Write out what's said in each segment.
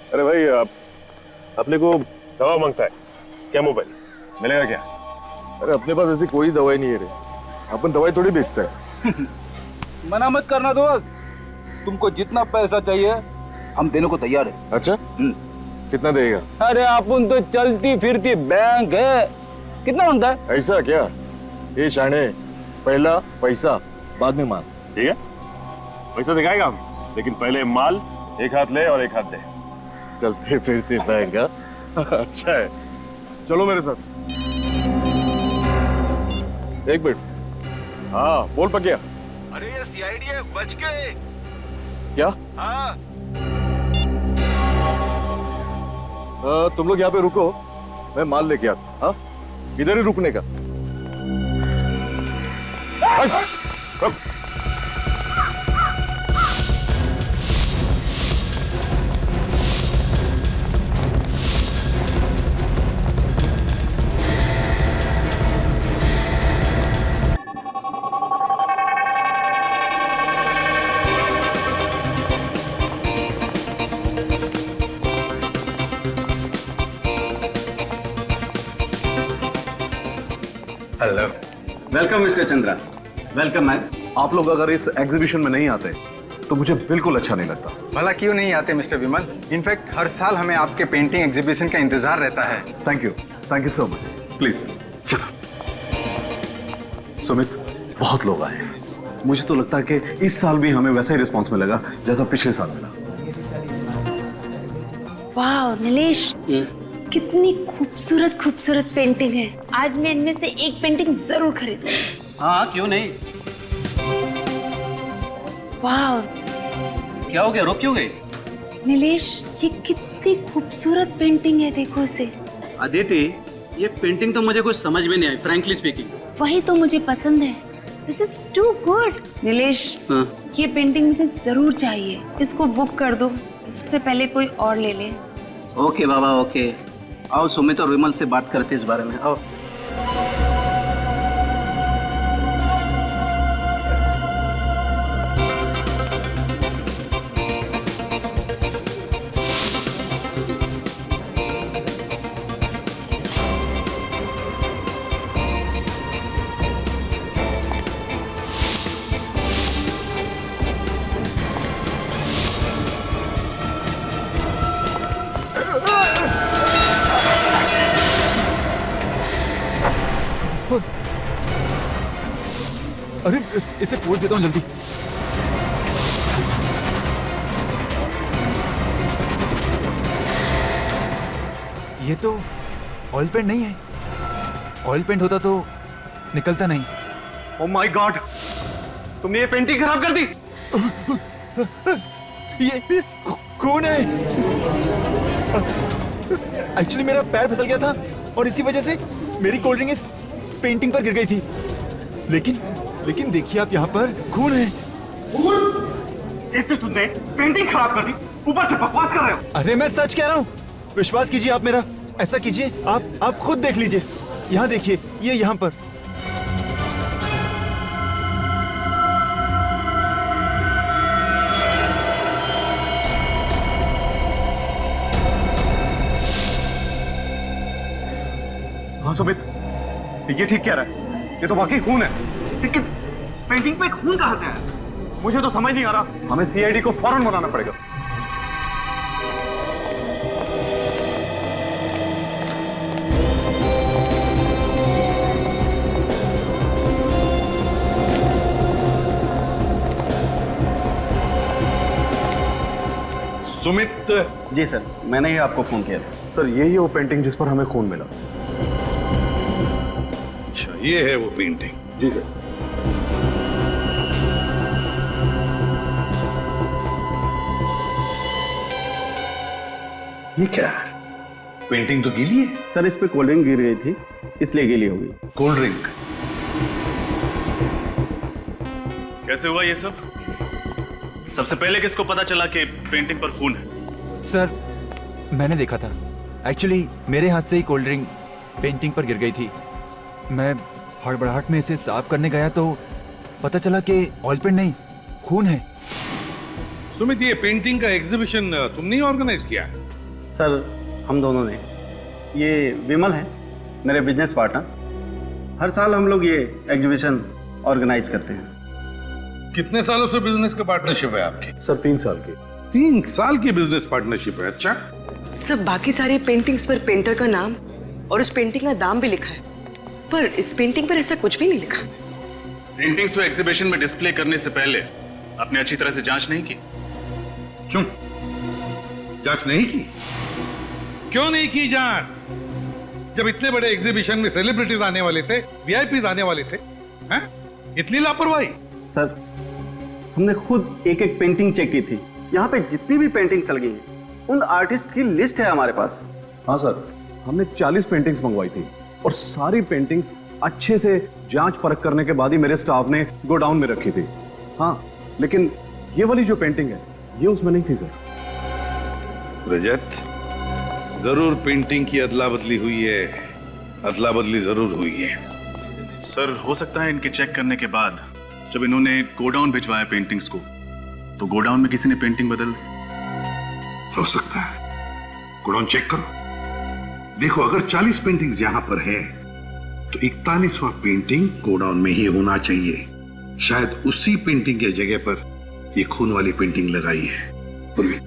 अरे भाई अपने को दवा मांगता है क्या? मोबाइल मिलेगा क्या? अरे अपने पास ऐसी कोई दवाई नहीं है रे, अपन दवाई थोड़ी बेचते हैं। मना मत करना दोस्त, तुमको जितना पैसा चाहिए हम देने को तैयार है। अच्छा कितना देगा? अरे अपन तो चलती फिरती बैंक है, कितना मांगता है? ऐसा क्या? ये शाने, पहला पैसा बाद में माल। ठीक है, पैसा दिखाएगा हम, लेकिन पहले माल एक हाथ ले और एक हाथ दे। चलते फिरते बैंक। अच्छा है, चलो मेरे साथ। एक मिनट, हाँ बोल पकिया। अरे ये सीआईडी है, बच गए। क्या? हाँ तुम लोग यहाँ पे रुको, मैं माल लेके आता। हाँ इधर ही रुकने का। रुक। Hello, welcome mister Chandra. Welcome ma'am. आप लोग अगर इस एग्जीबिशन में नहीं आते तो मुझे बिल्कुल अच्छा नहीं लगता। भला क्यों नहीं आते मिस्टर विमल? इनफैक्ट हर साल हमें आपके पेंटिंग एग्जीबिशन का इंतजार रहता है। Thank you so much. Please चलो। सुमित, बहुत लोग आए हैं, मुझे तो लगता है कि इस साल भी हमें वैसा ही रिस्पॉन्स मिलेगा जैसा पिछले साल मिला। वाह नीलेश, कितनी खूबसूरत खूबसूरत पेंटिंग है। आज मैं इनमें से एक पेंटिंग जरूर खरीदूंगी। हाँ क्यों नहीं। वाह क्या हो गया, रुक क्यों गई? नीलेश, ये कितनी खूबसूरत पेंटिंग है, देखो इसे। अदिति, ये पेंटिंग तो मुझे कुछ समझ में नहीं आई, फ्रैंकली स्पीकिंग। वही तो मुझे पसंद है। This is too good. Nilesh, ये पेंटिंग मुझे जरूर चाहिए। इसको बुक कर दो, इससे पहले कोई और ले ले। ओके बाबा ओके। आओ सुमित और विमल से बात करते इस बारे में। आओ। अरे इसे पोज देता हूँ जल्दी। ये तो ऑयल पेंट नहीं है। ऑयल पेंट होता तो निकलता नहीं। ओह माय गॉड, तुमने ये पेंटिंग खराब कर दी। ये कौन है? एक्चुअली मेरा पैर फिसल गया था और इसी वजह से मेरी कोल्ड ड्रिंक इस पेंटिंग पर गिर गई थी। लेकिन देखिए आप, यहाँ पर खून है। एक तो तुमने पेंटिंग खराब कर दी, ऊपर से बकवास कर रहे हो। अरे मैं सच कह रहा हूँ, विश्वास कीजिए आप मेरा। ऐसा कीजिए, आप खुद देख लीजिए। यहाँ देखिए, ये यहाँ पर। हाँ सुमित, ये ठीक कह रहा है, ये तो वाकई खून है। लेकिन पेंटिंग पे खून कहाँ से आया? मुझे तो समझ नहीं आ रहा। हमें सीआईडी को फौरन बुलाना पड़ेगा। सुमित। जी सर, मैंने ही आपको फोन किया था। सर यही है वो पेंटिंग जिस पर हमें खून मिला। अच्छा ये है वो पेंटिंग। जी सर। ये क्या है? पेंटिंग तो गीली है। सर इस पे कोल्ड ड्रिंक गिर गई थी, इसलिए गीली हो गई। Cold drink? कैसे हुआ ये सब? सबसे पहले किसको पता चला कि पेंटिंग पर खून है? सर मैंने देखा था। एक्चुअली मेरे हाथ से ही कोल्ड ड्रिंक पेंटिंग पर गिर गई थी। मैं हड़बड़ाहट में इसे साफ करने गया तो पता चला कि ऑयल पेंट नहीं, खून है। सुमित, ये पेंटिंग का एग्जीबिशन तुमने ही ऑर्गेनाइज किया है? सर हम दोनों ने, ये विमल है मेरे बिजनेस पार्टनर, हर साल हम लोग ये एग्जीबिशन ऑर्गेनाइज करते हैं। कितने सालों से बिजनेस का पार्टनरशिप है आपकी? सर 3 साल की। 3 साल की बिजनेस पार्टनरशिप है। अच्छा, सब बाकी सारी पेंटिंग्स पर पेंटर का नाम और उस पेंटिंग का दाम भी लिखा है, पर इस पेंटिंग पर ऐसा कुछ भी नहीं लिखा। पेंटिंग्स को एग्जीबिशन में डिस्प्ले करने से पहले आपने अच्छी तरह से जांच नहीं की? क्यों जांच नहीं की? क्यों नहीं की जांच? जब इतने बड़े एग्जीबिशन में सेलिब्रिटीज आने वाले थे, वीआईपीज आने वाले थे, हैं? इतनी लापरवाही? सर हमने खुद एक एक पेंटिंग चेक की थी। यहाँ पे जितनी भी पेंटिंग्स लगी हैं उन आर्टिस्ट की लिस्ट है हमारे पास। हाँ सर, हमने 40 पेंटिंग्स मंगवाई थी और सारी पेंटिंग्स अच्छे से जांच परख करने के बाद ही मेरे स्टाफ ने गोडाउन में रखी थी। हाँ, लेकिन ये वाली जो पेंटिंग है ये उसमें नहीं थी सर। रजत, जरूर पेंटिंग की अदला बदली हुई है, अदला बदली जरूर हुई है। सर हो सकता है इनके चेक करने के बाद जब इन्होंने गोडाउन भिजवाया पेंटिंग्स को, तो गोडाउन में किसी ने पेंटिंग बदल दी। हो सकता है। गोडाउन चेक करो, देखो अगर 40 पेंटिंग्स यहां पर है तो 41वां पेंटिंग गोडाउन में ही होना चाहिए। शायद उसी पेंटिंग के जगह पर ये खून वाली पेंटिंग लगाई है। पूर्वी,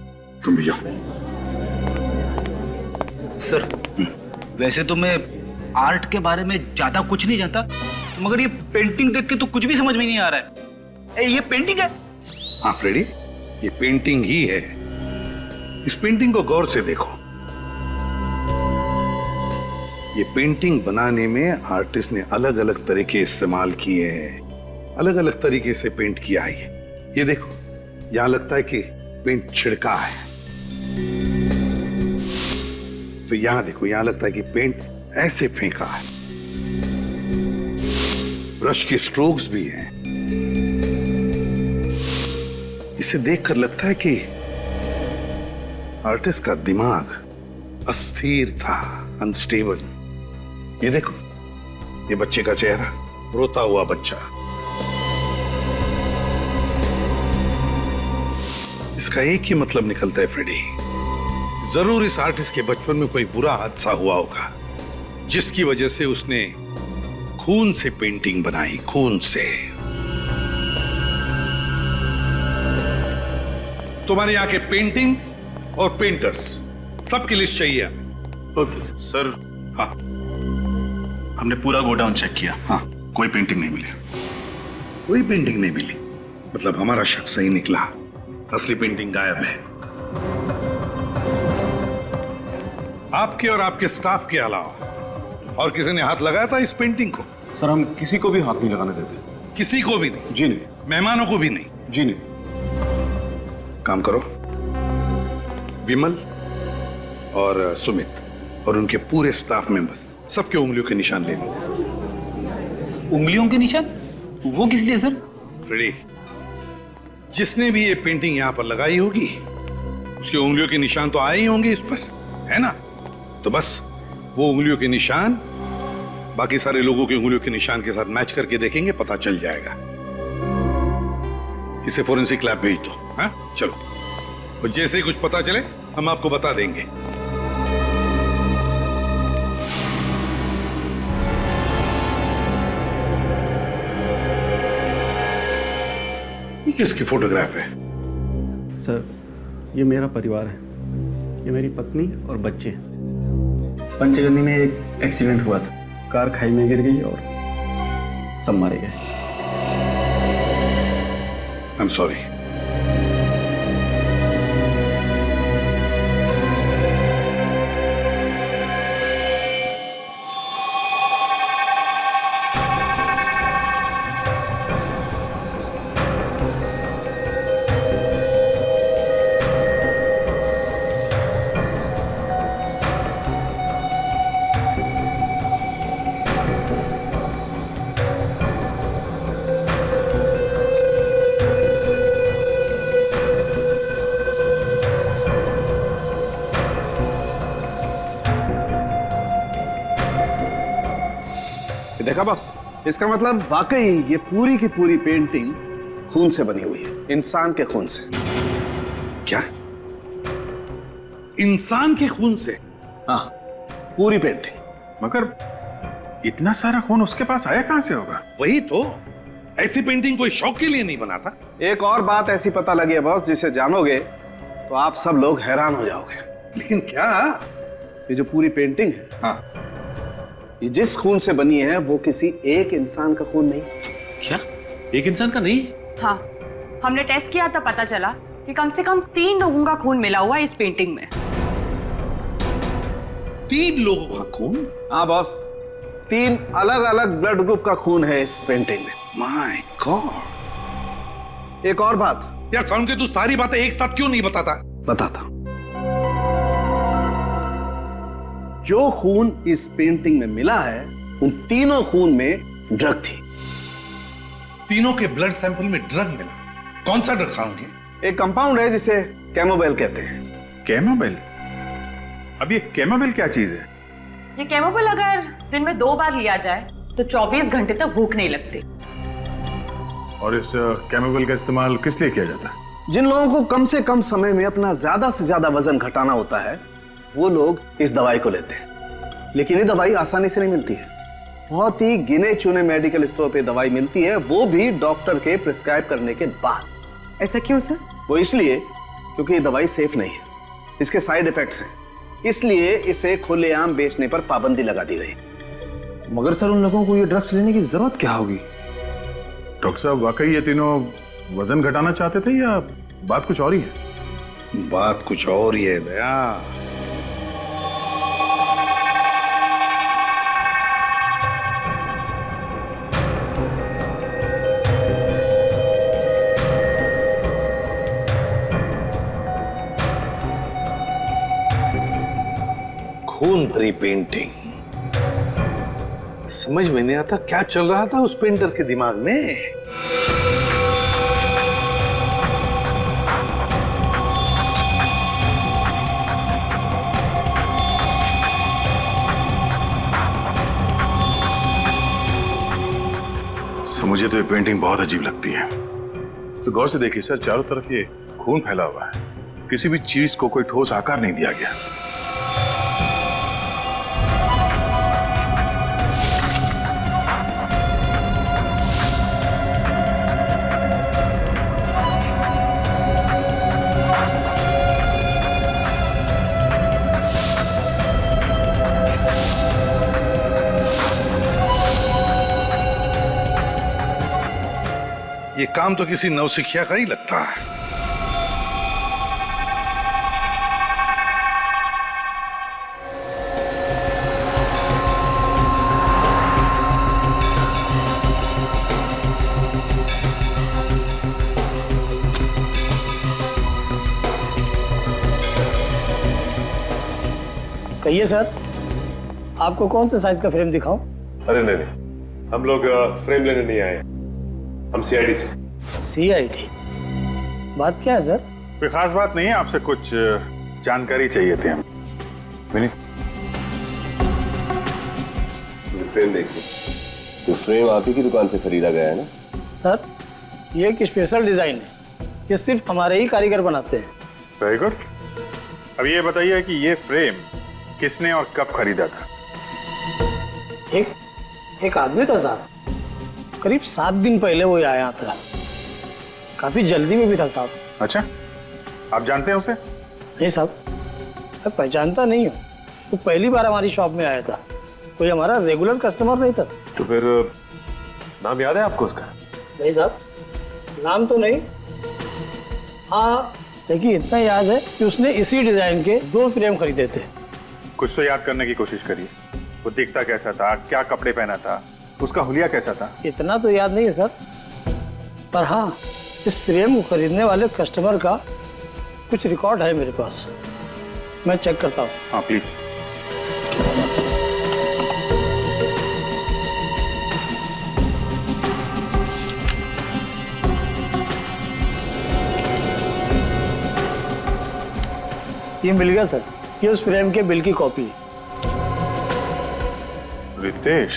तुम भी जाओ। सर वैसे तो मैं आर्ट के बारे में ज्यादा कुछ नहीं जानता, मगर ये पेंटिंग देख के तो कुछ भी समझ में नहीं आ रहा है। ये पेंटिंग है? हाँ फ्रेडी, ये पेंटिंग ही है। इस पेंटिंग को गौर से देखो। ये पेंटिंग बनाने में आर्टिस्ट ने अलग अलग तरीके इस्तेमाल किए हैं, अलग अलग तरीके से पेंट किया है। ये देखो, यहां लगता है कि पेंट छिड़का है, तो यहां देखो, यहां लगता है कि पेंट ऐसे फेंका है। ब्रश के स्ट्रोक्स भी हैं। इसे देखकर लगता है कि आर्टिस्ट का दिमाग अस्थिर था, अनस्टेबल। ये देखो, ये बच्चे का चेहरा, रोता हुआ बच्चा। इसका एक ही मतलब निकलता है फ्रेडी, जरूर इस आर्टिस्ट के बचपन में कोई बुरा हादसा हुआ होगा जिसकी वजह से उसने खून से पेंटिंग बनाई, खून से। तुम्हारे यहाँ के पेंटिंग्स और पेंटर्स सबकी लिस्ट चाहिए हमें। Okay sir. हाँ, हमने पूरा गोडाउन चेक किया। हाँ, कोई पेंटिंग नहीं मिली। कोई पेंटिंग नहीं मिली? मतलब हमारा शक सही निकला, असली पेंटिंग गायब है। आपके और आपके स्टाफ के अलावा और किसी ने हाथ लगाया था इस पेंटिंग को? सर हम किसी को भी हाथ नहीं लगाने देते। किसी को भी नहीं? जी नहीं। मेहमानों को भी नहीं? जी नहीं। काम करो, विमल और सुमित और उनके पूरे स्टाफ मेंबर्स सबके उंगलियों के निशान ले लो। उंगलियों के निशान? वो किस लिए सर? फ्रेडी, जिसने भी ये पेंटिंग यहां पर लगाई होगी उसके उंगलियों के निशान तो आए ही होंगे इस पर, है ना? तो बस वो उंगलियों के निशान बाकी सारे लोगों के उंगलियों के निशान के साथ मैच करके देखेंगे, पता चल जाएगा। इसे फोरेंसिक लैब भेज दो। हाँ चलो, और जैसे ही कुछ पता चले हम आपको बता देंगे। ये किसकी फोटोग्राफ है? सर ये मेरा परिवार है, ये मेरी पत्नी और बच्चे। पंचगनी में एक एक्सीडेंट हुआ था, कार खाई में गिर गई और सब मारे गए। I am sorry. देखा बाप, इसका मतलब वाकई ये पूरी की पूरी पेंटिंग खून से बनी हुई है, इंसान के खून से। क्या इंसान के खून से? हाँ, पूरी पेंटिंग। मगर इतना सारा खून उसके पास आया कहां से होगा? वही तो, ऐसी पेंटिंग कोई शौक के लिए नहीं बनाता। एक और बात ऐसी पता लगी है बॉस, जिसे जानोगे तो आप सब लोग हैरान हो जाओगे। लेकिन क्या? ये जो पूरी पेंटिंग है, हाँ, ये जिस खून से बनी है वो किसी एक इंसान का खून नहीं। क्या? एक इंसान का नहीं? हाँ, हमने टेस्ट किया तो पता चला कि कम से कम 3 लोगों का खून मिला हुआ है इस पेंटिंग में। 3 लोगों का खून? हाँ बॉस, 3 अलग अलग ब्लड ग्रुप का खून है इस पेंटिंग में। My God. एक और बात यार साउंड के, तू सारी बातें एक साथ क्यों नहीं बताता? बताता हूं। जो खून इस पेंटिंग में मिला है, उन तीनों खून में ड्रग थी। तीनों के ब्लड सैंपल में ड्रग मिला? कौन सा ड्रग साउंड के? एक कंपाउंड है जिसे कैमोबेल कहते हैं। कैमोबेल? अब ये कैमोबेल क्या चीज है? ये कैमोबेल अगर दिन में 2 बार लिया जाए तो 24 घंटे तक भूख नहीं लगती। और इस कैमोबेल का इस्तेमाल किस लिए किया जाता है? जिन लोगों को कम से कम समय में अपना ज्यादा से ज्यादा वजन घटाना होता है, वो लोग इस दवाई को लेते हैं। लेकिन ये दवाई आसानी से नहीं मिलती है। बहुत ही गिने चुने मेडिकल स्टोर पे दवाई मिलती है, वो भी डॉक्टर के प्रिस्क्राइब करने के बाद। ऐसा क्यों सर? वो इसलिए क्योंकि ये दवाई सेफ नहीं है, इसके साइड इफेक्ट्स हैं, इसलिए इसे खुलेआम बेचने पर पाबंदी लगा दी गई। मगर सर, उन लोगों को ये ड्रग्स लेने की जरूरत क्या होगी? डॉक्टर साहब, वाकई ये तीनों वजन घटाना चाहते थे या बात कुछ और ही है? बात कुछ और ही है दया। खून भरी पेंटिंग, समझ में नहीं आता क्या चल रहा था उस पेंटर के दिमाग में। मुझे तो ये पेंटिंग बहुत अजीब लगती है। तो गौर से देखिए सर, चारों तरफ ये खून फैला हुआ है, किसी भी चीज को कोई ठोस आकार नहीं दिया गया। ये काम तो किसी नौसिखिया का ही लगता है। कहिए सर, आपको कौन सा साइज का फ्रेम दिखाऊं? अरे नहीं, हम लोग फ्रेम लेने नहीं आए, हम सीआईडी से। सीआईडी? बात क्या है सर? कोई खास बात नहीं है, आपसे कुछ जानकारी चाहिए थी हम। फ्रेम देखिए। तो फ्रेम आप ही की दुकान से खरीदा गया है ना? सर, ये एक स्पेशल डिजाइन है, ये सिर्फ हमारे ही कारीगर बनाते हैं। Very good. अब ये बताइए कि ये फ्रेम किसने और कब खरीदा था? एक आदमी था साहब, करीब 7 दिन पहले वो आया था, काफी जल्दी में भी था साहब। अच्छा, आप जानते हैं उसे? नहीं साहब, मैं पहचानता नहीं हूँ, वो पहली बार हमारी शॉप में आया था, कोई हमारा रेगुलर कस्टमर नहीं था। तो फिर नाम याद है आपको उसका? नहीं साहब, नाम तो नहीं। हाँ, लेकिन इतना याद है कि उसने इसी डिजाइन के 2 फ्रेम खरीदे थे। कुछ तो याद करने की कोशिश करिए। वो दिखता कैसा था, क्या कपड़े पहना था, उसका हुलिया कैसा था? इतना तो याद नहीं है सर, पर हाँ, इस फ्रेम को खरीदने वाले कस्टमर का कुछ रिकॉर्ड है मेरे पास, मैं चेक करता हूँ। हाँ प्लीज। ये मिल गया सर, ये उस फ्रेम के बिल की कॉपी है। रितेश,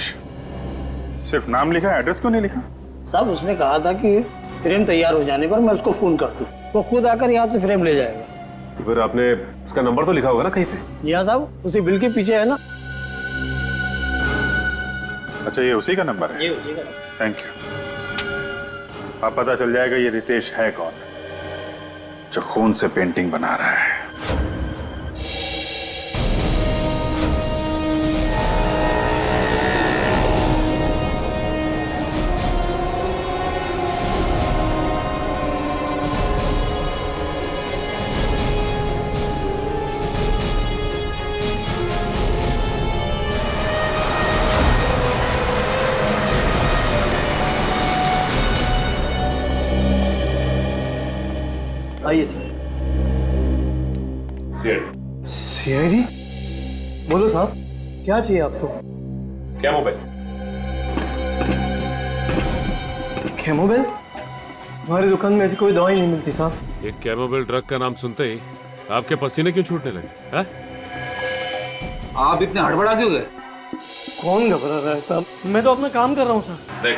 सिर्फ नाम लिखा, एड्रेस क्यों नहीं लिखा? साहब, उसने कहा था कि फ्रेम तैयार हो जाने पर मैं उसको फोन कर दूं, वो खुद आकर यहाँ से फ्रेम ले जाएगा। तो फिर आपने उसका नंबर तो लिखा होगा ना कहीं पे? या साहब उसी बिल के पीछे है ना। अच्छा, ये उसी का नंबर है? ये उसी का। Thank you. अब पता चल जाएगा ये रितेश है कौन, जो खून से पेंटिंग बना रहा है। आइए सर। सीआईडी? बोलो साहब, क्या चाहिए आपको? क्या मोबाइल? कैमोबेल? हमारी दुकान में ऐसी कोई दवाई नहीं मिलती साहब। एक कैमोबेल ड्रग का नाम सुनते ही आपके पसीने क्यों छूटने लगे? हैं? आप इतने हड़बड़ा क्यों गए? कौन घबरा रहा है साहब? मैं तो अपना काम कर रहा हूँ सर। देख,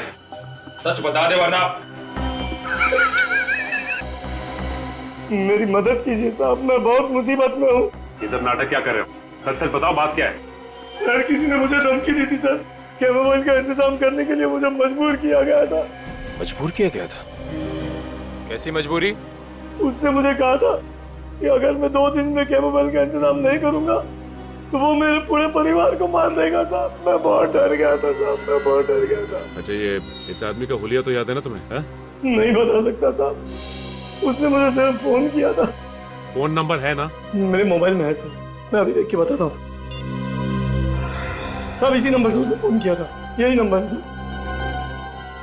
सच बता दे वरना मेरी मदद कीजिए साहब, मैं बहुत मुसीबत में हूँ। ये सब नाटक क्या कर रहे हो? सच सच बताओ, बात क्या है? सर, किसी ने मुझे धमकी दी थी सर। कैमोबेल का इंतजाम करने के लिए मुझे मजबूर किया गया था। मजबूर किया गया था? कैसी मजबूरी? उसने मुझे कहा था कि अगर मैं 2 दिन में कैमोबेल का इंतजाम नहीं करूंगा तो वो मेरे पूरे परिवार को मार देगा साहब। मैं बहुत डर गया था साहब, मैं बहुत डर गया था। अच्छा, ये इस आदमी का हुलिया तो याद है ना तुम्हें? है? नहीं बता सकता साहब, उसने मुझे सिर्फ फोन किया था। फोन नंबर है ना? मेरे मोबाइल में है सर, मैं अभी देख के बताता हूँ। सब इसी नंबर से उसने फोन किया था, यही नंबर है सर।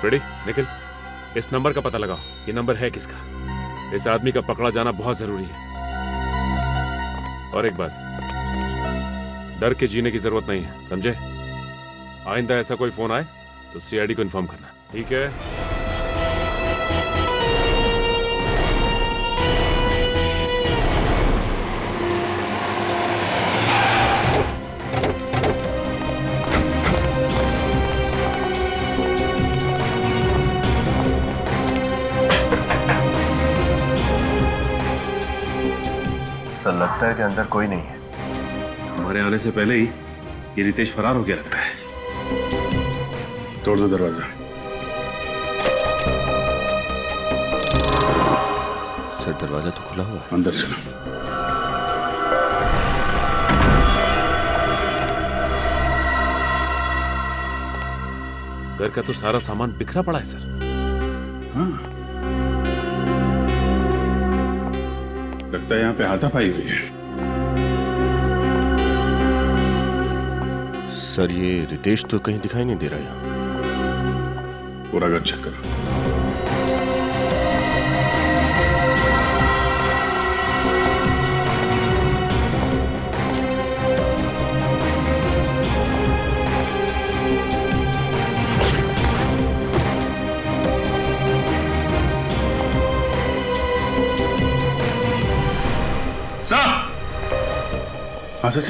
रेडी, निकल। इस नंबर का पता लगाओ, ये नंबर है किसका। इस आदमी का पकड़ा जाना बहुत जरूरी है। और एक बात, डर के जीने की जरूरत नहीं है, समझे? आइंदा ऐसा कोई फोन आए तो सीआईडी को इन्फॉर्म करना, ठीक है? सर, लगता है कि अंदर कोई नहीं है। हमारे आने से पहले ही ये रितेश फरार हो गया लगता है। तोड़ दो दरवाजा। सर, दरवाजा तो खुला हुआ है। अंदर चलो। घर का तो सारा सामान बिखरा पड़ा है सर। हाँ, लगता है यहाँ पे हाथापाई हुई है। सर, ये रितेश तो कहीं दिखाई नहीं दे रहा यहाँ। पूरा घर चेक करो। हाँ सर।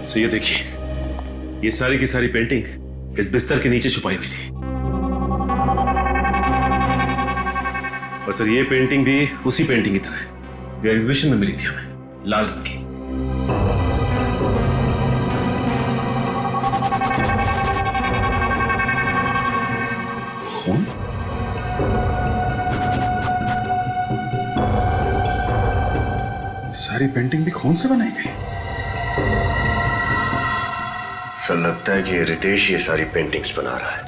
सर, ये देखिए, ये सारी की सारी पेंटिंग इस बिस्तर के नीचे छुपाई हुई थी। और सर, ये पेंटिंग भी उसी पेंटिंग की तरह है, ये एग्जीबिशन में मिली थी हमें, लाल रंग की। खून? सारी पेंटिंग भी खून से बनाई गई। सर, लगता है कि रितेश ये सारी पेंटिंग्स बना रहा है।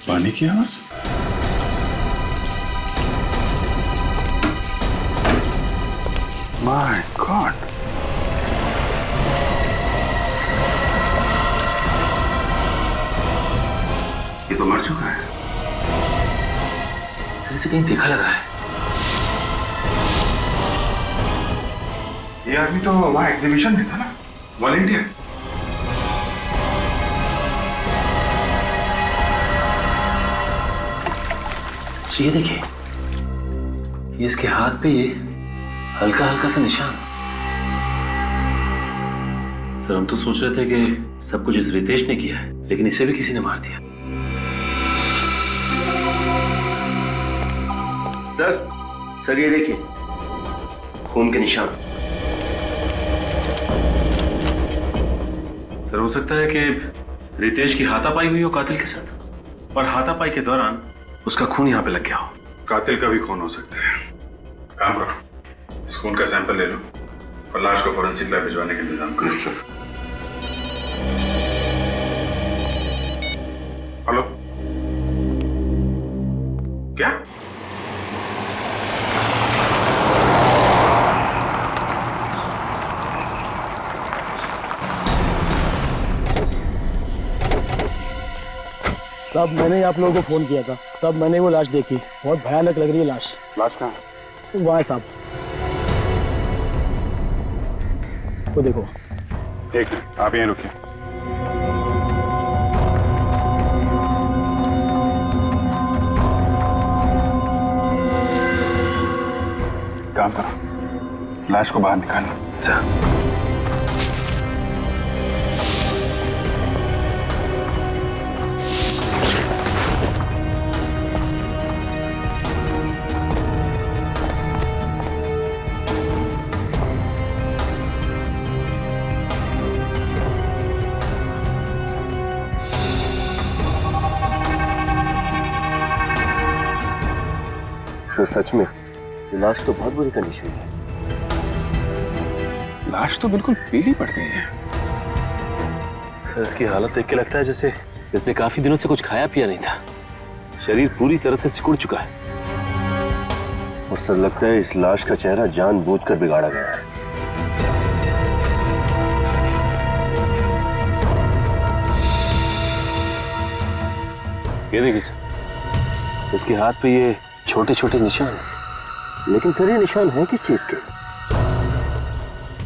पानी की आवाज? माय गॉड, ये तो मर चुका है। इसे कहीं देखा लगा है। ये आदमी तो वहां एग्जीबिशन में था ना, वॉलंटियर। ये देखिए, ये इसके हाथ पे ये हल्का हल्का सा निशान। सर, हम तो सोच रहे थे कि सब कुछ इस रितेश ने किया है, लेकिन इसे भी किसी ने मार दिया। सर ये देखिए, खून के निशान। सर हो सकता है कि रितेश की हाथापाई हुई हो कातिल के साथ, और हाथापाई के दौरान उसका खून यहाँ पे लग गया हो। कातिल का भी खून हो सकता है। काम करो, इस खून का सैंपल ले लो और लाश को फोरेंसिक लैब भिजवाने का इंतजाम करो। हेलो, क्या? तब मैंने आप लोगों को फोन किया था, तब मैंने वो लाश देखी, बहुत भयानक लग रही है लाश। लाश कहाँ है? वहाँ है साहब, वो देखो। एक मिनट, आप यहीं रुकिए। काम करो, लाश को बाहर निकालो। सर सच में ये लाश तो बहुत बुरी कंडीशन है। लाश तो बिल्कुल पीली पड़ गई है। सर इसकी हालत देख के लगता है जैसे इसने काफी दिनों से कुछ खाया पिया नहीं था। शरीर पूरी तरह से सिकुड़ चुका है। और सर लगता है इस लाश का चेहरा जानबूझकर बिगाड़ा गया है। ये देखिए सर, इसके हाथ पे ये छोटे छोटे निशान हैं। लेकिन सर ये निशान है किस चीज के?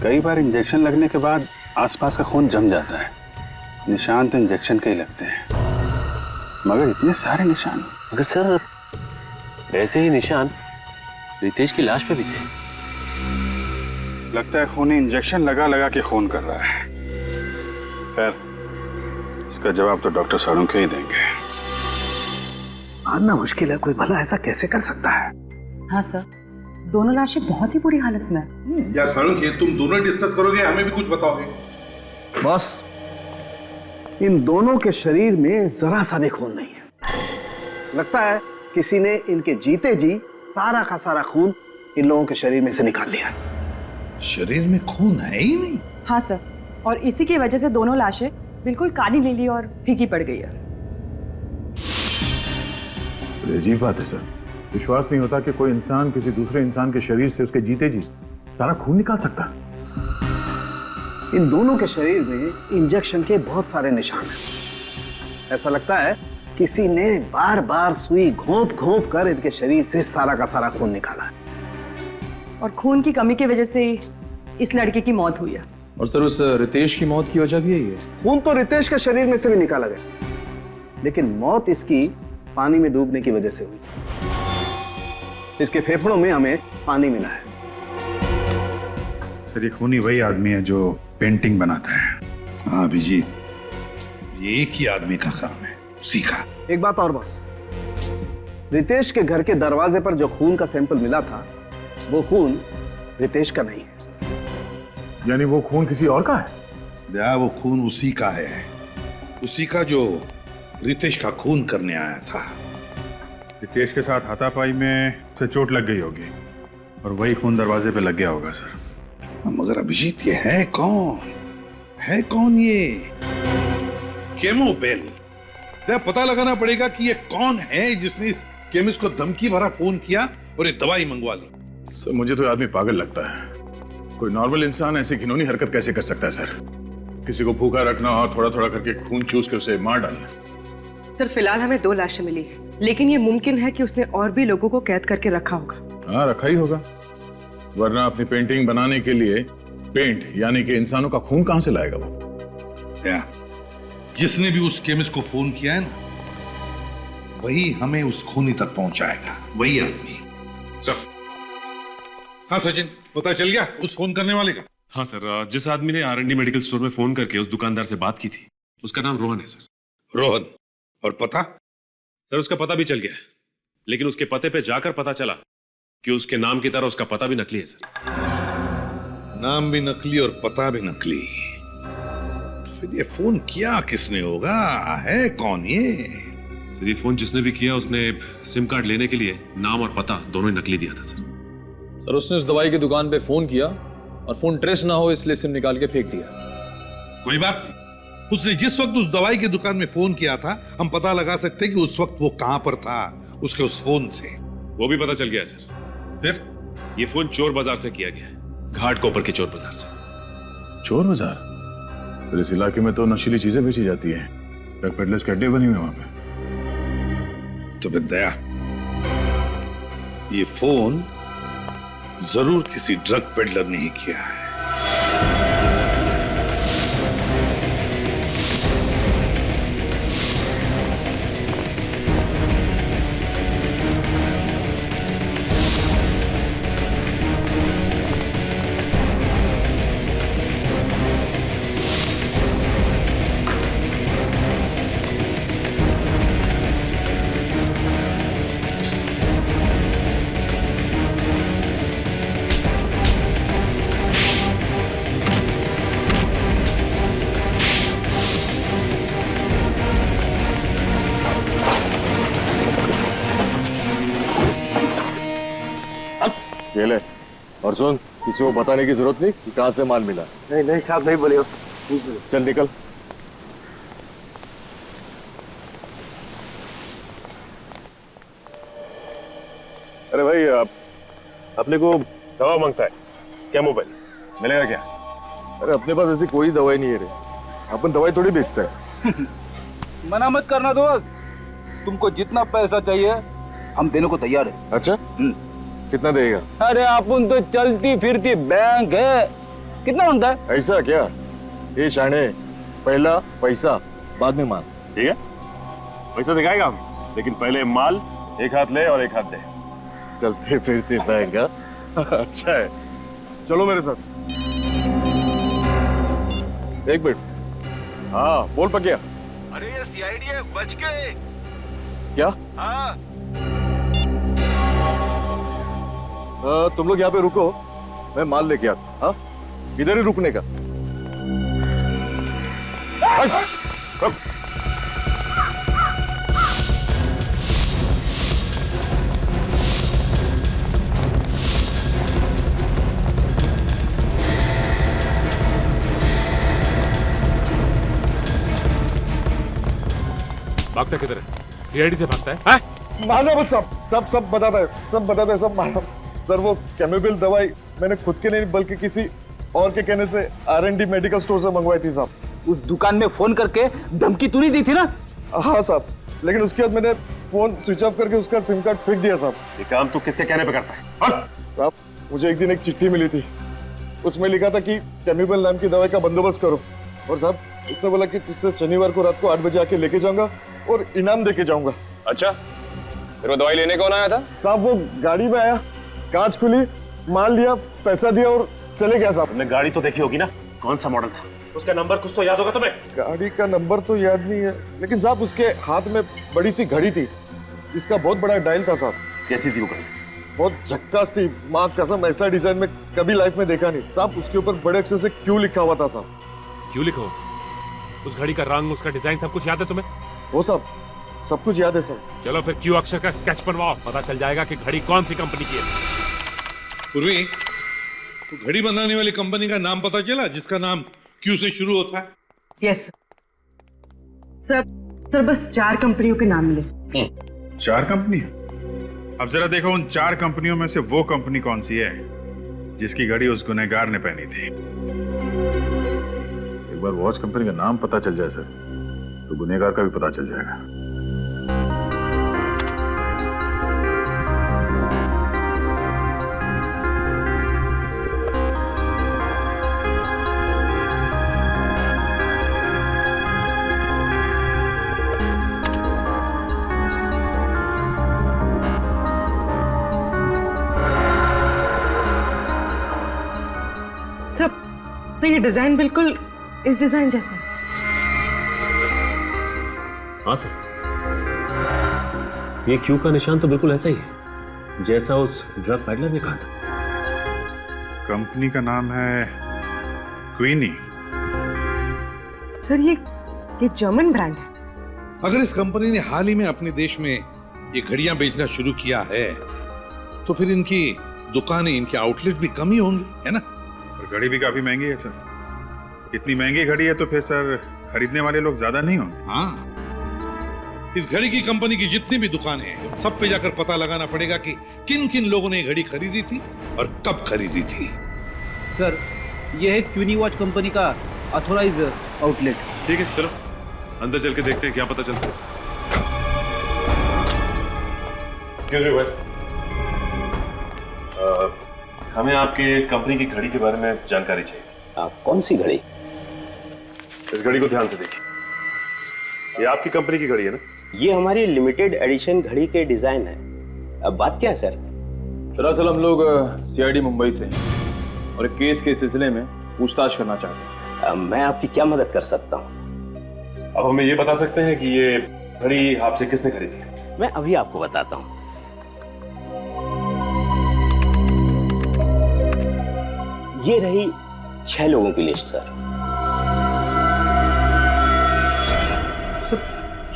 कई बार इंजेक्शन लगने के बाद आसपास का खून जम जाता है। निशान तो इंजेक्शन के ही लगते हैं, मगर इतने सारे निशान। मगर सर ऐसे ही निशान रितेश की लाश पे भी थे। लगता है खूनी इंजेक्शन लगा लगा के खून कर रहा है। खैर, इसका जवाब तो डॉक्टर साड़ुंखे ही देंगे। मानना मुश्किल है, कोई भला ऐसा कैसे कर सकता है? हाँ सर, दोनों लाशें बहुत ही बुरी हालत में हैं। यार साड़ुंखे, तुम दोनों डिस्कस करोगे, हमें भी कुछ बताओगे? बॉस, इन दोनों के शरीर में जरा सा भी खून नहीं है। लगता है किसी ने इनके जीते जी सारा का सारा खून इन लोगों के शरीर में से निकाल लिया। शरीर में खून है ही नहीं। हाँ सर, और इसी की वजह से दोनों लाशें बिल्कुल काली नीली और फीकी पड़ गई है। अजीब बात है सर, विश्वास नहीं होता कि कोई इंसान किसी दूसरे इंसान के शरीर से उसके जीते जी सारा खून निकाल सकता है। इन दोनों के शरीर में इंजेक्शन के बहुत सारे निशान हैं। ऐसा लगता है किसी ने बार बार सुई घोंप घोंप कर इनके शरीर से सारा का सारा खून निकाला है। और खून की कमी की वजह से इस लड़के की मौत हुई है। और सर उस रितेश की मौत की वजह भी यही है। खून तो रितेश के शरीर में से भी निकाला गया, लेकिन मौत इसकी पानी में डूबने की वजह से हुई। इसके फेफड़ों में हमें पानी मिला है। सर ये खूनी वही आदमी है जो पेंटिंग बनाता है। हाँ अभिजीत, ये एक ही आदमी का काम है, उसी का। एक बात और बॉस, रितेश के घर के दरवाजे पर जो खून का सैंपल मिला था वो खून रितेश का नहीं है। यानी वो खून किसी और का है? दया, वो खून उसी का है, उसी का जो रितेश का खून करने आया था। रितेश के साथ हाथापाई में से चोट लग गई होगी और वही खून दरवाजे पे लग गया होगा सर। मगर अभिजीत, ये है कौन? है कौन ये केमोबेल? पता लगाना पड़ेगा कि ये कौन है जिसने इस केमिस्ट को धमकी भरा फोन किया और ये दवाई मंगवा ली। सर मुझे तो आदमी पागल लगता है। कोई नॉर्मल इंसान ऐसी घिनौनी हरकत कैसे कर सकता है सर? किसी को भूखा रखना और थोड़ा थोड़ा करके खून चूस के उसे मार डालना। सर फिलहाल हमें 2 लाशें मिली, लेकिन ये मुमकिन है कि उसने और भी लोगों को कैद करके रखा होगा। हाँ रखा ही होगा, वरना अपनी पेंटिंग बनाने के लिए पेंट यानी कि इंसानों का खून कहां से लाएगा वो? जिसने भी उस केमिस्ट को फोन किया है ना, वही हमें उस खूनी तक पहुंचाएगा, वही आदमी। सर, हाँ सचिन, पता चल गया उस फोन करने वाले का? हाँ सर, जिस आदमी ने R&D मेडिकल स्टोर में फोन करके उस दुकानदार से बात की थी, उसका नाम रोहन है सर। रोहन? और पता? सर उसका पता भी चल गया, लेकिन उसके पते पे जाकर पता चला कि उसके नाम की तरह उसका पता भी नकली है सर। नाम भी नकली और पता भी नकली, तो फिर ये फोन किया किसने होगा? है कौन ये? सर ये फोन जिसने भी किया उसने सिम कार्ड लेने के लिए नाम और पता दोनों ही नकली दिया था सर। सर उसने उस दवाई की दुकान पे फोन किया और फोन ट्रेस ना हो इसलिए सिम निकाल के फेंक दिया। कोई बात नहीं, उसने जिस वक्त उस दवाई की दुकान में फोन किया था हम पता लगा सकते कि उस वक्त वो कहां पर था उसके उस फोन से। वो भी पता चल गया है सर। फिर ये फोन चोर बाजार से किया गया है, घाट कोपर के चोर बाजार से। चोर बाजार? फिर इस इलाके में तो नशीली चीजें बेची जाती हैं, ड्रग पेडलर्स के अड्डे बने हुए वहां पे। तो फिर दया, ये फोन जरूर किसी ड्रग पेडलर ने ही किया है। ये ले, और सुन, किसी को बताने की जरूरत नहीं कि कहां से माल मिला। नहीं नहीं साहब, नहीं बोलियो। चल निकल। अरे भाई, अपने को दवा मांगता है क्या? मोबाइल मिलेगा क्या? अरे अपने पास ऐसी कोई दवाई नहीं है रे, अपन दवाई थोड़ी बेचते हैं। मना मत करना दोस्त, तुमको जितना पैसा चाहिए हम देने को तैयार है। अच्छा, कितना देगा? अरे अपन तो चलती फिरती बैंक है, कितना मांगता है? ऐसा क्या? ये शाने, पहला पैसा बाद में माल, ठीक है? पैसा दिखाएगा हम, लेकिन पहले माल एक हाथ ले और एक हाथ दे। चलते फिरते बैंक? अच्छा है, चलो मेरे साथ। एक मिनट। हाँ बोल पकिया। अरे ये सीआईडी है, बच गए। क्या? हाँ। तुम लोग यहाँ पे रुको, मैं माल लेके आता। हाँ, इधर ही रुकने का। भागता किधर है? सीआईडी से भागता है? मानो मत, सब बताता है, सब बताता है, सब मानो। सर वो कैमोबिल दवाई मैंने खुद के नहीं बल्कि किसी और के कहने से R&D मेडिकल स्टोर से मंगवाई थी साहब। उस दुकान में फोन करके धमकी तूने दी थी ना? हाँ साहब, लेकिन उसके बाद मैंने फोन स्विच ऑफ करके उसका सिम कार्ड फेंक दिया साहब। ये काम तू किसके कहने पे करता है? साहब मुझे एक दिन एक चिट्ठी मिली थी, उसमें लिखा था कि कैमोबिल नाम की दवाई का बंदोबस्त करो, और साहब उसने बोला कि तुझसे शनिवार को रात को 8 बजे आके लेके जाऊंगा और इनाम देके जाऊंगा। अच्छा, फिर वो दवाई लेने कौन आया था? साहब वो गाड़ी में आया, कांच खुली, माल लिया, पैसा दिया और चले गया साहब। तुमने गाड़ी तो देखी होगी ना, कौन सा मॉडल था? उसका नंबर कुछ तो याद होगा तुम्हें? गाड़ी का नंबर तो याद नहीं है, लेकिन साहब उसके हाथ में बड़ी सी घड़ी थी जिसका बहुत बड़ा डायल था साहब। कैसी थी वो घड़ी? बहुत झक्कास थी, माँ कसम ऐसा डिजाइन में कभी लाइफ में देखा नहीं साहब। उसके ऊपर बड़े अक्षर से क्यों लिखा हुआ था साहब। क्यों लिखा हुआ? उस घड़ी का रंग, उसका डिजाइन सब कुछ याद है तुम्हें? वो साहब सब कुछ याद है सर। चलो फिर क्यू अक्षर का स्केच बनवाओ, पता चल जाएगा कि घड़ी कौन सी कंपनी की है। पूर्वी, तो घड़ी बनाने वाली कंपनी का नाम पता चला जिसका नाम क्यू से शुरू होता है? यस सर, बस 4 कंपनियों के नाम मिले। 4 कंपनी? अब जरा देखो उन 4 कंपनियों में से वो कंपनी कौन सी है जिसकी घड़ी उस गुनहगार ने पहनी थी। एक बार वॉच कंपनी का नाम पता चल जाए सर, तो गुनहगार का भी पता चल जाएगा। तो ये डिजाइन बिल्कुल इस डिजाइन जैसा। हाँ सर, ये क्यू का निशान तो बिल्कुल ऐसा ही है। जैसा उस ड्रग पैडलर ने कहा था। कंपनी का नाम है क्वीनी। सर ये जर्मन ब्रांड है। अगर इस कंपनी ने हाल ही में अपने देश में ये घड़ियां बेचना शुरू किया है तो फिर इनकी दुकानें, इनके आउटलेट भी कम ही होंगे, है ना? और घड़ी भी काफी महंगी है सर। इतनी महंगी घड़ी है तो फिर सर खरीदने वाले लोग ज्यादा नहीं होंगे। हाँ, इस घड़ी की कंपनी की जितनी भी दुकानें हैं सब पे जाकर पता लगाना पड़ेगा कि किन किन लोगों ने ये घड़ी खरीदी थी और कब खरीदी थी। सर ये है क्वीनी वॉच कंपनी का ऑथोराइज आउटलेट। ठीक है, चलो अंदर चल के देखते हैं क्या पता चलता है। हमें आपके कंपनी की घड़ी के बारे में जानकारी चाहिए। कौन सी घड़ी? इस घड़ी को ध्यान से देखिए। ये आपकी कंपनी की घड़ी है ना? ये हमारी लिमिटेड एडिशन घड़ी के डिजाइन है। अब बात क्या है सर? दरअसल हम लोग सीआईडी मुंबई से हैं और एक केस के सिलसिले में पूछताछ करना चाहते हैं। मैं आपकी क्या मदद कर सकता हूँ? अब हमें ये बता सकते हैं कि ये घड़ी आपसे किसने खरीदी है? मैं अभी आपको बताता हूँ। ये रही 6 लोगों की लिस्ट सर।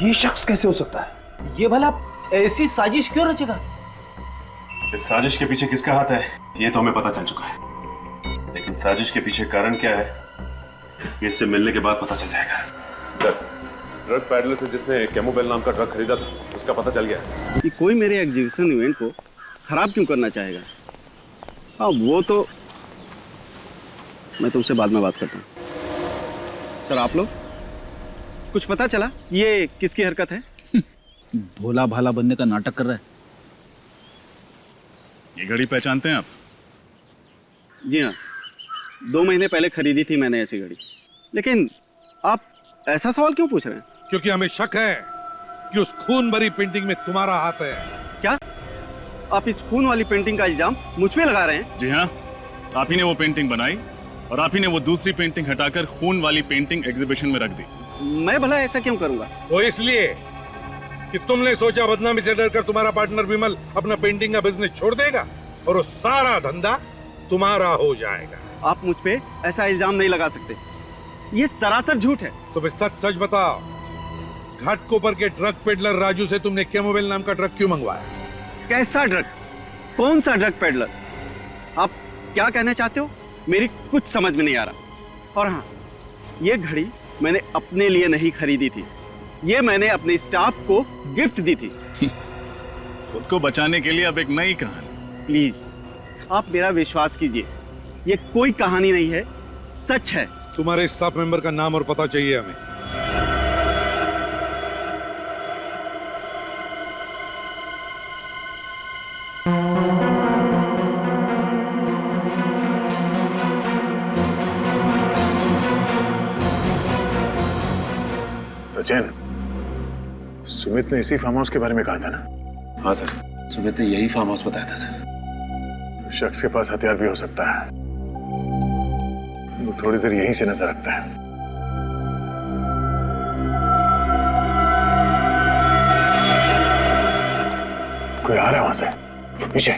ये शख्स कैसे हो सकता है? ये भला ऐसी साजिश क्यों रचेगा? इस साजिश के पीछे किसका हाथ है ये तो हमें पता चल चुका है, लेकिन साजिश के पीछे कारण क्या है ये इससे मिलने के बाद पता चल जाएगा। सर, ड्रग पैडलर से जिसने कैमोबेल नाम का ड्रग खरीदा था उसका पता चल गया है। कि कोई मेरे एग्जीबिशन इवेंट को खराब क्यों करना चाहेगा? हाँ वो तो मैं तुमसे बाद में बात करता हूँ। सर आप लोग कुछ पता चला ये किसकी हरकत है? भोला भाला बनने का नाटक कर रहा है। ये घड़ी पहचानते हैं आप? जी हाँ, 2 महीने पहले खरीदी थी मैंने ऐसी घड़ी। लेकिन आप ऐसा सवाल क्यों पूछ रहे हैं? क्योंकि हमें शक है कि उस खून भरी पेंटिंग में तुम्हारा हाथ है। क्या आप इस खून वाली पेंटिंग का इल्जाम मुझ पे लगा रहे हैं? जी हाँ, आप ही ने वो पेंटिंग बनाई और आप ही ने वो दूसरी पेंटिंग हटाकर खून वाली पेंटिंग एग्जीबिशन में रख दी। मैं भला ऐसा क्यों करूंगा? वो इसलिए कि तुमने सोचा बदनामी से डरकर तुम्हारा पार्टनर विमल अपना पेंटिंग का बिजनेस छोड़ देगा और वो सारा धंधा तुम्हारा हो जाएगा। आप मुझ पे ऐसा इल्जाम नहीं लगा सकते, ये सरासर झूठ है। तो फिर सच सच बताओ, घाटकोपर के ड्रग पेडलर राजू से तुमने कैमोबेल नाम का ड्रग क्यों मंगवाया? कैसा ड्रग? कौन सा ड्रग पेडलर? आप क्या कहना चाहते हो? मेरी कुछ समझ में नहीं आ रहा। और हाँ, ये घड़ी मैंने अपने लिए नहीं खरीदी थी, ये मैंने अपने स्टाफ को गिफ्ट दी थी। खुद को बचाने के लिए अब एक नई कहानी। प्लीज आप मेरा विश्वास कीजिए, ये कोई कहानी नहीं है, सच है। तुम्हारे स्टाफ मेंबर का नाम और पता चाहिए हमें। रचन, सुमित ने इसी फार्म हाउस के बारे में कहा था ना? हाँ सर, सुमित ने यही फार्म हाउस बताया था सर। शख्स के पास हथियार भी हो सकता है, वो थोड़ी देर यहीं से नजर रखता है। कोई आ रहा है वहां से, पीछे।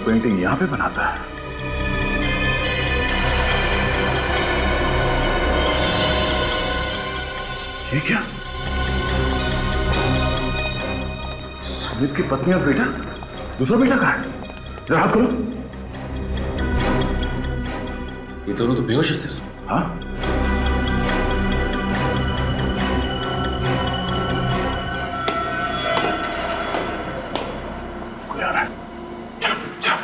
पेंटिंग यहाँ पे बनाता है। ये क्या? सुमित की पत्नी और बेटा? दूसरा बेटा कहाँ है? जरा हाथ खोलो। ये दोनों तो बेहोश है सर। हाँ? कोई आ रहा है। चलो, चलो।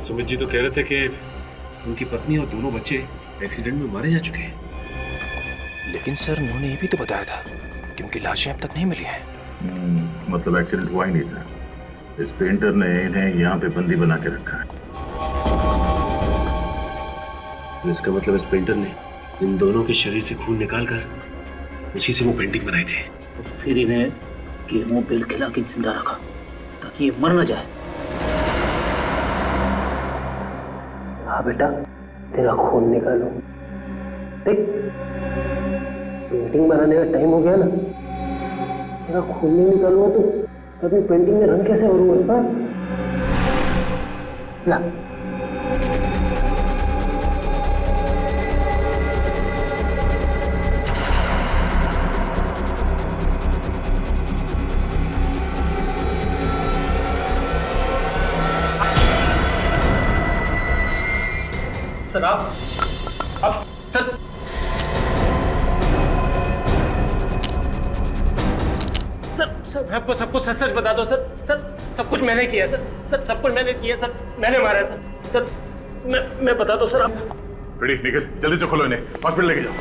सुमित जी तो कह रहे थे कि उनकी पत्नी और दोनों बच्चे एक्सीडेंट में मारे जा चुके हैं। लेकिन सर उन्होंने ये भी तो बताया था कि उनकी लाशें अब तक नहीं मिली हैं। मतलब एक्सीडेंट हुआ ही नहीं था। इस पेंटर ने इन्हें यहाँ पे बंदी बना के रखा है। तो इसका मतलब इस पेंटर ने इन दोनों के शरीर से खून निकालकर उसी से वो पेंटिंग बनाई थी। और फिर इन्हें केमो बेल खिला के जिंदा रखा ताकि ये मर न जाए। हाँ बेटा, तेरा खून निकालो। देख, पेंटिंग बनाने का टाइम हो गया ना, तेरा खून नहीं निकालूंगा तो अपनी पेंटिंग में रंग कैसे भरूंगा? ला। सर आप सर सर मैं आपको सब कुछ सच सच बता दो सर। सर सब कुछ मैंने किया सर। सर सब कुछ मैंने किया सर। मैंने मारा है सर। सर मैं बता दो सर। आप रेडी निकल, जल्दी से खोलो इन्हें, हॉस्पिटल लेके जाओ।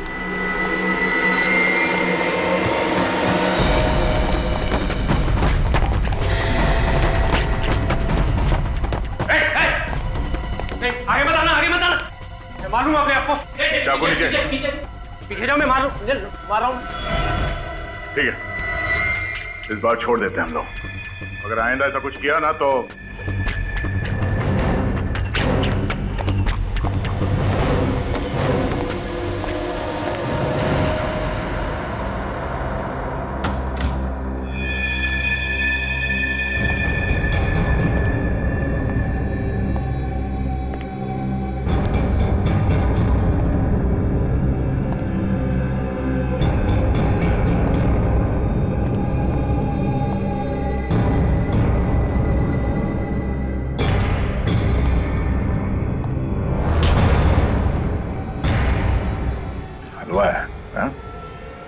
आगे मत आना, आगे मत आना। मैं मारूंगा अपने आपको। चाकू नीचे। पीछे जाओ, मैं मार रहा हूँ। ठीक है, इस बार छोड़ देते हैं हम लोग। अगर आइंदा ऐसा कुछ किया ना तो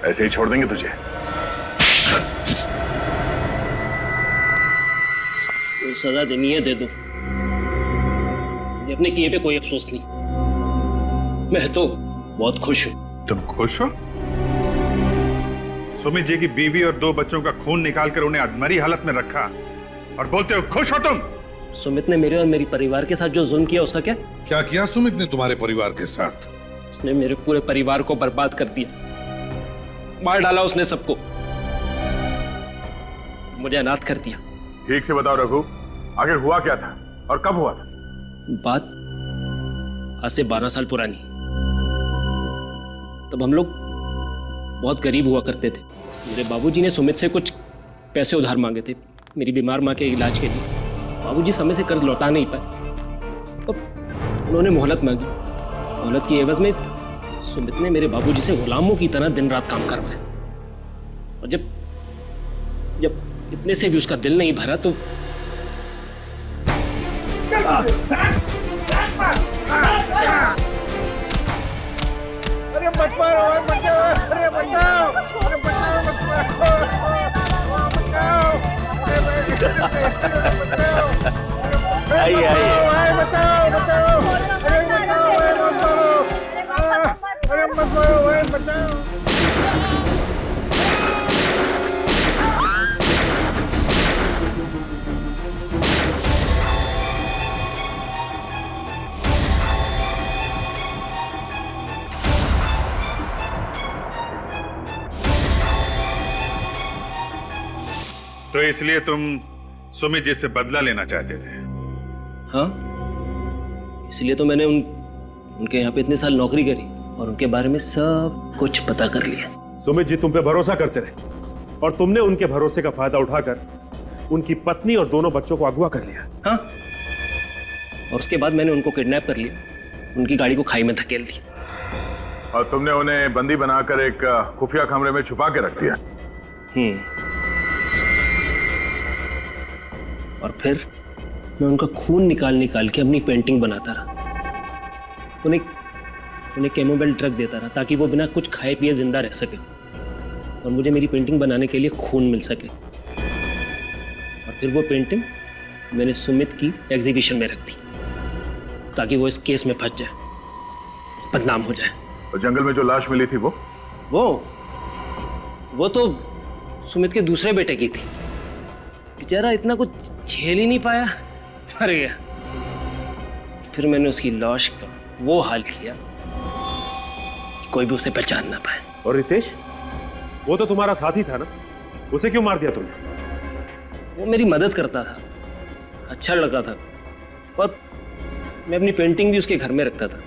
ऐसे ही छोड़ देंगे तुझे? कोई सजा देनी है दे दो, अपने किए पे कोई अफसोस नहीं। मैं तो बहुत खुश हूँ। तुम खुश हो? सुमित जी की बीवी और 2 बच्चों का खून निकालकर उन्हें अधमरी हालत में रखा और बोलते हो खुश हो तुम? सुमित ने मेरे और मेरी परिवार के साथ जो जुल्म किया उसका क्या? क्या किया सुमित ने तुम्हारे परिवार के साथ? उसने मेरे पूरे परिवार को बर्बाद कर दिया, मार डाला उसने सबको, मुझे अनाथ कर दिया। ठीक से बताओ रघु, आखिर हुआ क्या था और कब हुआ था? बात आज से 12 साल पुरानी। तब हम लोग बहुत गरीब हुआ करते थे। मेरे बाबूजी ने सुमित से कुछ पैसे उधार मांगे थे मेरी बीमार माँ के इलाज के लिए। बाबूजी समय से कर्ज लौटा नहीं पाए, अब उन्होंने मोहलत मांगी। मोहलत की एवज में सुमित ने मेरे बाबूजी से गुलामों की तरह दिन रात काम करवाया। और जब जब इतने से भी उसका दिल नहीं भरा तो अरे मत मारो, अरे बचाओ, अरे बचाओ, आइए आइए, बचाओ बचाओ, अरे मत मारो, बचाओ। तो इसलिए तुम सुमित जी से बदला लेना चाहते थे? हाँ, इसलिए तो मैंने उनके यहाँ पे इतने साल नौकरी करी और उनके बारे में सब कुछ पता कर लिया। सुमित जी तुम पे भरोसा करते रहे और तुमने उनके भरोसे का फायदा उठाकर उनकी पत्नी और दोनों बच्चों को अगवा कर लिया। हाँ, और उसके बाद मैंने उनको किडनैप कर लिया, उनकी गाड़ी को खाई में धकेल दी। और तुमने उन्हें बंदी बनाकर एक खुफिया कमरे में छुपा के रख दिया। और फिर मैं उनका खून निकाल निकाल के अपनी पेंटिंग बनाता रहा। उन्हें कैमोबेल ड्रग देता रहा ताकि वो बिना कुछ खाए पिए जिंदा रह सके और मुझे मेरी पेंटिंग बनाने के लिए खून मिल सके। और फिर वो पेंटिंग मैंने सुमित की एग्जीबिशन में रख दी ताकि वो इस केस में फंस जाए, बदनाम हो जाए। और जंगल में जो लाश मिली थी वो तो सुमित के दूसरे बेटे की थी। बेचारा इतना कुछ झेल ही नहीं पाया, मर गया। फिर मैंने उसकी लाश का वो हाल किया कि कोई भी उसे पहचान ना पाए। और रितेश, वो तो तुम्हारा साथी था ना, उसे क्यों मार दिया तुमने? वो मेरी मदद करता था, अच्छा लड़का था, पर मैं अपनी पेंटिंग भी उसके घर में रखता था।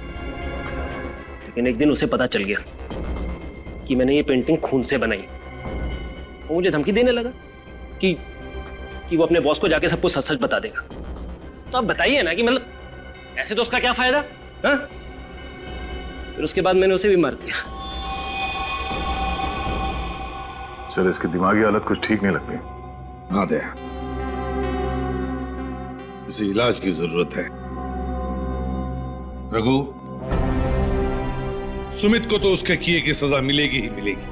लेकिन एक दिन उसे पता चल गया कि मैंने ये पेंटिंग खून से बनाई। वो मुझे धमकी देने लगा कि वो अपने बॉस को जाके सब कुछ सच सच बता देगा। तो आप बताइए ना कि मतलब ऐसे तो उसका क्या फायदा? हाँ? फिर उसके बाद मैंने उसे भी मार दिया। चल, इसकी दिमागी हालत कुछ ठीक नहीं लगती। हाँ दया, इसे इलाज की जरूरत है। रघु, सुमित को तो उसके किए की सजा मिलेगी ही मिलेगी,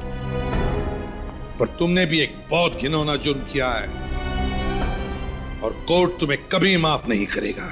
पर तुमने भी एक बहुत घिनौना जुर्म किया है और कोर्ट तुम्हें कभी माफ नहीं करेगा।